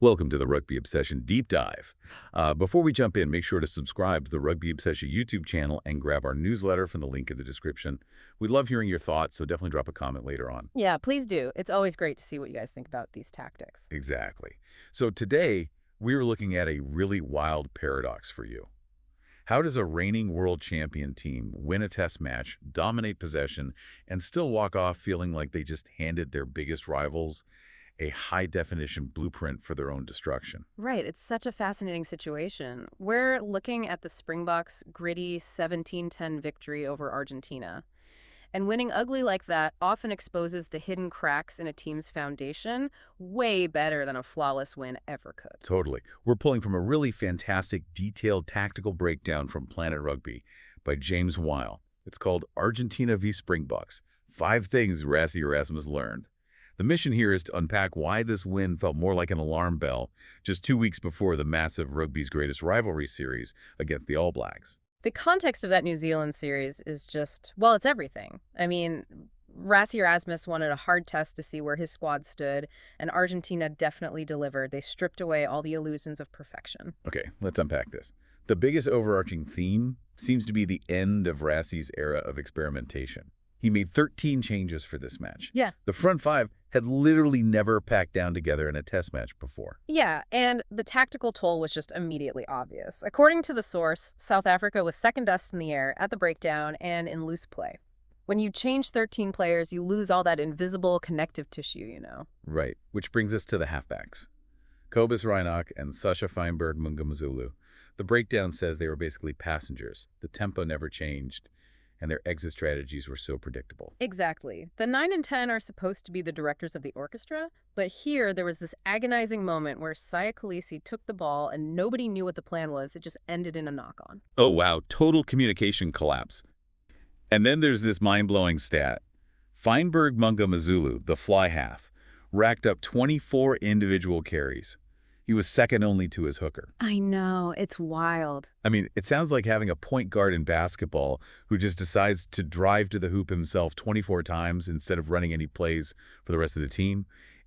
Welcome to the Rugby Obsession Deep Dive. Before we jump in, make sure to subscribe to the Rugby Obsession YouTube channel and grab our newsletter from the link in the description. We'd love hearing your thoughts, so definitely drop a comment later on. Yeah, please do. It's always great to see what you guys think about these tactics. Exactly. So today, we're looking at a really wild paradox for you. How does a reigning world champion team win a test match, dominate possession, and still walk off feeling like they just handed their biggest rivals a high-definition blueprint for their own destruction? Right, it's such a fascinating situation. We're looking at the Springboks' gritty 17-10 victory over Argentina. And winning ugly like that often exposes the hidden cracks in a team's foundation way better than a flawless win ever could. Totally. We're pulling from a really fantastic, detailed tactical breakdown from Planet Rugby by James Weil. It's called Argentina v Springboks, 5 Things Rassie Erasmus Learned. The mission here is to unpack why this win felt more like an alarm bell just 2 weeks before the massive Rugby's Greatest Rivalry series against the All Blacks. The context of that New Zealand series is just, well, it's everything. I mean, Rassie Erasmus wanted a hard test to see where his squad stood, and Argentina definitely delivered. They stripped away all the illusions of perfection. Okay, let's unpack this. The biggest overarching theme seems to be the end of Rassie's era of experimentation. He made 13 changes for this match. Yeah. The front 5 had literally never packed down together in a test match before. Yeah, and the tactical toll was just immediately obvious. According to the source, South Africa was second best in the air, at the breakdown, and in loose play. When you change 13 players, you lose all that invisible connective tissue, you know. Right, which brings us to the halfbacks. Cobus Reinach and Sasha Feinberg-Mngumazulu. The breakdown says they were basically passengers. The tempo never changed, and their exit strategies were so predictable. Exactly. The 9 and 10 are supposed to be the directors of the orchestra, but here there was this agonizing moment where Siya Kolisi took the ball and nobody knew what the plan was. It just ended in a knock-on. Oh, wow, total communication collapse. And then there's this mind-blowing stat. Feinberg-Mngumazulu, the fly half, racked up 24 individual carries. He was second only to his hooker. I know, it's wild. I mean, it sounds like having a point guard in basketball who just decides to drive to the hoop himself 24 times instead of running any plays for the rest of the team.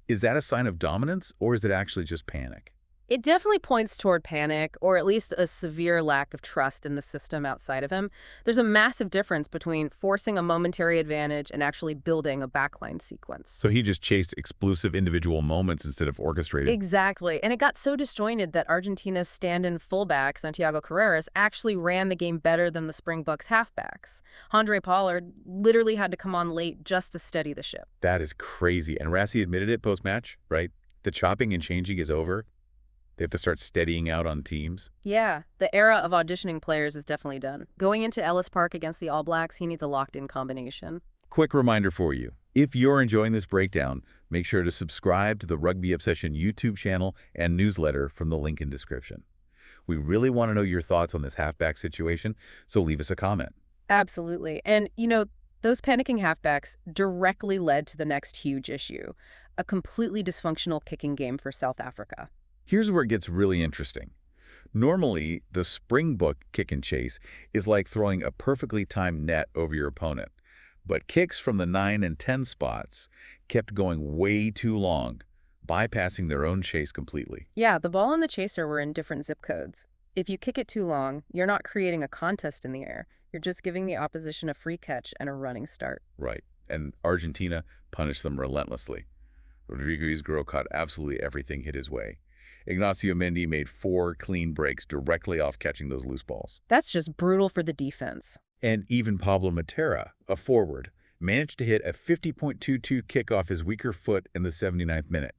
Is that a sign of dominance, or is it actually just panic? It definitely points toward panic, or at least a severe lack of trust in the system outside of him. There's a massive difference between forcing a momentary advantage and actually building a backline sequence. So he just chased exclusive individual moments instead of orchestrated. Exactly. And it got so disjointed that Argentina's stand-in fullback, Santiago Carreras, actually ran the game better than the Springboks halfbacks. Handré Pollard literally had to come on late just to steady the ship. That is crazy. And Rassie admitted it post-match, right? The chopping and changing is over. They have to start steadying out on teams. Yeah, the era of auditioning players is definitely done. Going into Ellis Park against the All Blacks, he needs a locked-in combination. Quick reminder for you. If you're enjoying this breakdown, make sure to subscribe to the Rugby Obsession YouTube channel and newsletter from the link in description. We really want to know your thoughts on this halfback situation, so leave us a comment. Absolutely. And, you know, those panicking halfbacks directly led to the next huge issue, a completely dysfunctional kicking game for South Africa. Here's where it gets really interesting. Normally, the Springbok kick and chase is like throwing a perfectly timed net over your opponent. But kicks from the 9 and 10 spots kept going way too long, bypassing their own chase completely. Yeah, the ball and the chaser were in different zip codes. If you kick it too long, you're not creating a contest in the air. You're just giving the opposition a free catch and a running start. Right. And Argentina punished them relentlessly. Rodrigo Isgro caught absolutely everything hit his way. Ignacio Mendy made 4 clean breaks directly off catching those loose balls. That's just brutal for the defense. And even Pablo Matera, a forward, managed to hit a 50.22 kick off his weaker foot in the 79th minute.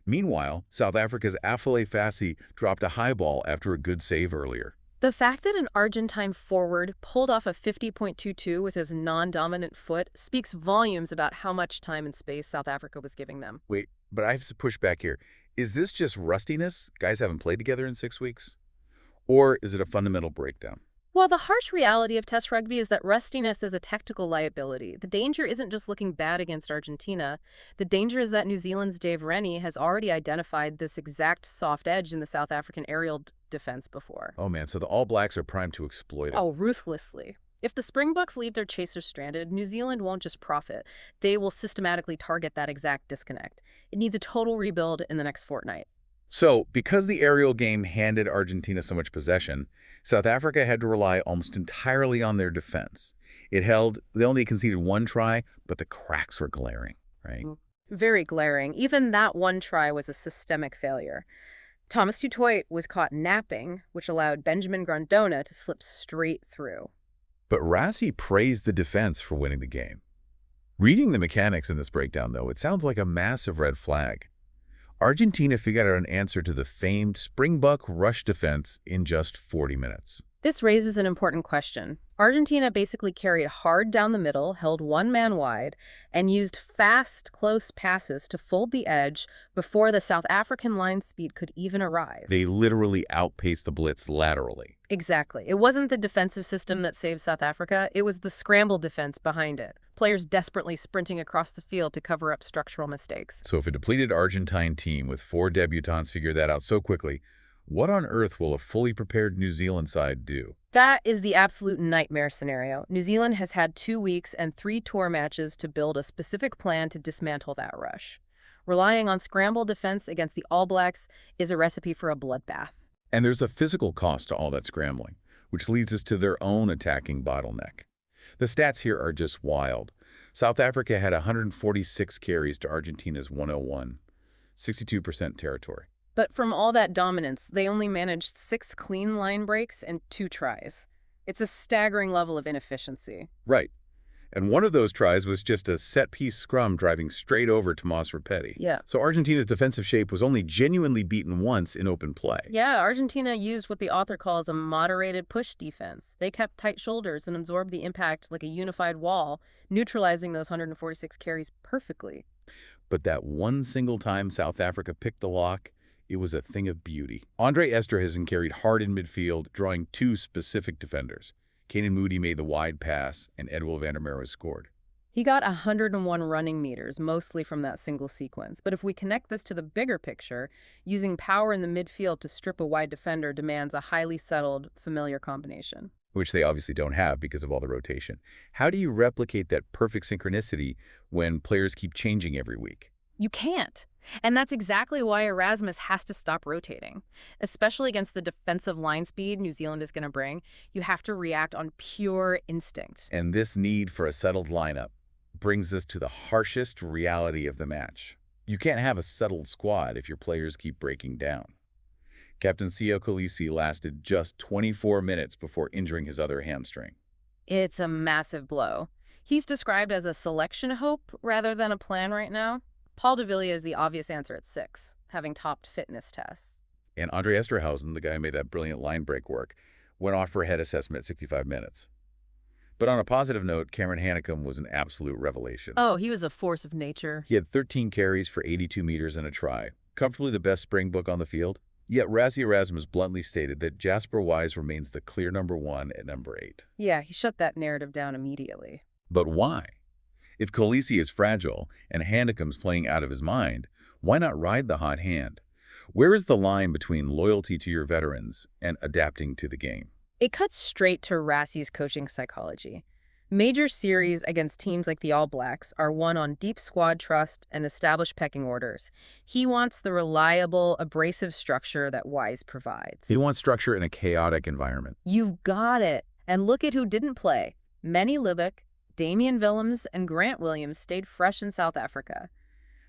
Meanwhile, South Africa's Afele Fassi dropped a high ball after a good save earlier. The fact that an Argentine forward pulled off a 50.22 with his non-dominant foot speaks volumes about how much time and space South Africa was giving them. Wait, but I have to push back here. Is this just rustiness? Guys haven't played together in 6 weeks? Or is it a fundamental breakdown? Well, the harsh reality of Test rugby is that rustiness is a tactical liability. The danger isn't just looking bad against Argentina. The danger is that New Zealand's Dave Rennie has already identified this exact soft edge in the South African aerial defense before. Oh man, so the All Blacks are primed to exploit it. Oh, ruthlessly. If the Springboks leave their chasers stranded, New Zealand won't just profit. They will systematically target that exact disconnect. It needs a total rebuild in the next fortnight. So, because the aerial game handed Argentina so much possession, South Africa had to rely almost entirely on their defense. They only conceded one try, but the cracks were glaring, right? Very glaring. Even that one try was a systemic failure. Thomas du Toit was caught napping, which allowed Benjamin Grondona to slip straight through. But Rassie praised the defense for winning the game. Reading the mechanics in this breakdown, though, it sounds like a massive red flag. Argentina figured out an answer to the famed Springbok rush defense in just 40 minutes. This raises an important question. Argentina basically carried hard down the middle, held one man wide, and used fast, close passes to fold the edge before the South African line speed could even arrive. They literally outpaced the blitz laterally. Exactly. It wasn't the defensive system that saved South Africa, it was the scramble defense behind it. Players desperately sprinting across the field to cover up structural mistakes. So if a depleted Argentine team with 4 debutants figured that out so quickly, what on earth will a fully prepared New Zealand side do? That is the absolute nightmare scenario. New Zealand has had 2 weeks and 3 tour matches to build a specific plan to dismantle that rush. Relying on scramble defense against the All Blacks is a recipe for a bloodbath. And there's a physical cost to all that scrambling, which leads us to their own attacking bottleneck. The stats here are just wild. South Africa had 146 carries to Argentina's 101, 62% territory. But from all that dominance, they only managed 6 clean line breaks and 2 tries. It's a staggering level of inefficiency. Right. And one of those tries was just a set-piece scrum driving straight over Tomas Repetti. Yeah. So Argentina's defensive shape was only genuinely beaten once in open play. Yeah, Argentina used what the author calls a moderated push defense. They kept tight shoulders and absorbed the impact like a unified wall, neutralizing those 146 carries perfectly. But that one single time South Africa picked the lock, it was a thing of beauty. Andre Esterhuizen carried hard in midfield, drawing 2 specific defenders. Kanan Moody made the wide pass, and Edwill van der Merwe scored. He got 101 running meters, mostly from that single sequence. But if we connect this to the bigger picture, using power in the midfield to strip a wide defender demands a highly settled, familiar combination. Which they obviously don't have because of all the rotation. How do you replicate that perfect synchronicity when players keep changing every week? You can't. And that's exactly why Erasmus has to stop rotating. Especially against the defensive line speed New Zealand is going to bring, you have to react on pure instinct. And this need for a settled lineup brings us to the harshest reality of the match. You can't have a settled squad if your players keep breaking down. Captain Siya Kolisi lasted just 24 minutes before injuring his other hamstring. It's a massive blow. He's described as a selection hope rather than a plan right now. Paul de Villiers is the obvious answer at 6, having topped fitness tests. And Andre Esterhuizen, the guy who made that brilliant line break work, went off for a head assessment at 65 minutes. But on a positive note, Cameron Hanekom was an absolute revelation. Oh, he was a force of nature. He had 13 carries for 82 meters and a try, comfortably the best Springbok on the field. Yet Rassie Erasmus bluntly stated that Jasper Wise remains the clear #1 at number 8. Yeah, he shut that narrative down immediately. But why? If Kolisi is fragile and Hanekom's playing out of his mind, why not ride the hot hand? Where is the line between loyalty to your veterans and adapting to the game? It cuts straight to Rassie's coaching psychology. Major series against teams like the All Blacks are won on deep squad trust and established pecking orders. He wants the reliable, abrasive structure that Wise provides. He wants structure in a chaotic environment. You've got it. And look at who didn't play. Manny Libbok, Damian Willems, and Grant Williams stayed fresh in South Africa.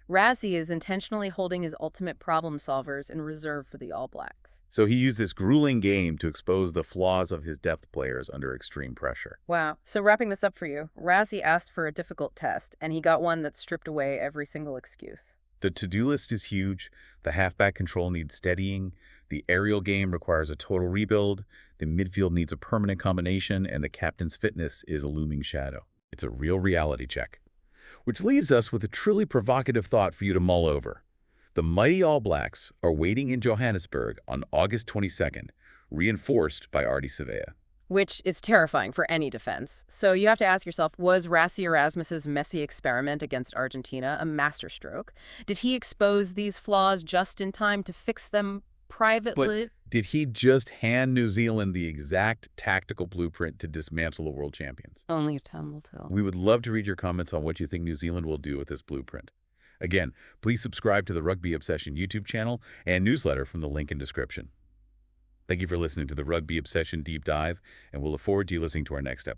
Rassie is intentionally holding his ultimate problem solvers in reserve for the All Blacks. So he used this grueling game to expose the flaws of his depth players under extreme pressure. Wow. So wrapping this up for you, Rassie asked for a difficult test, and he got one that stripped away every single excuse. The to-do list is huge. The halfback control needs steadying. The aerial game requires a total rebuild. The midfield needs a permanent combination, and the captain's fitness is a looming shadow. It's a real reality check. Which leaves us with a truly provocative thought for you to mull over. The mighty All Blacks are waiting in Johannesburg on August 22nd, reinforced by Ardie Savea. Which is terrifying for any defense. So you have to ask yourself, was Rassie Erasmus's messy experiment against Argentina a masterstroke? Did he expose these flaws just in time to fix them privately? But did he just hand New Zealand the exact tactical blueprint to dismantle the world champions? Only time will tell. We would love to read your comments on what you think New Zealand will do with this blueprint. Again, please subscribe to the Rugby Obsession YouTube channel and newsletter from the link in description. Thank you for listening to the Rugby Obsession Deep Dive, and we'll look forward to you listening to our next episode.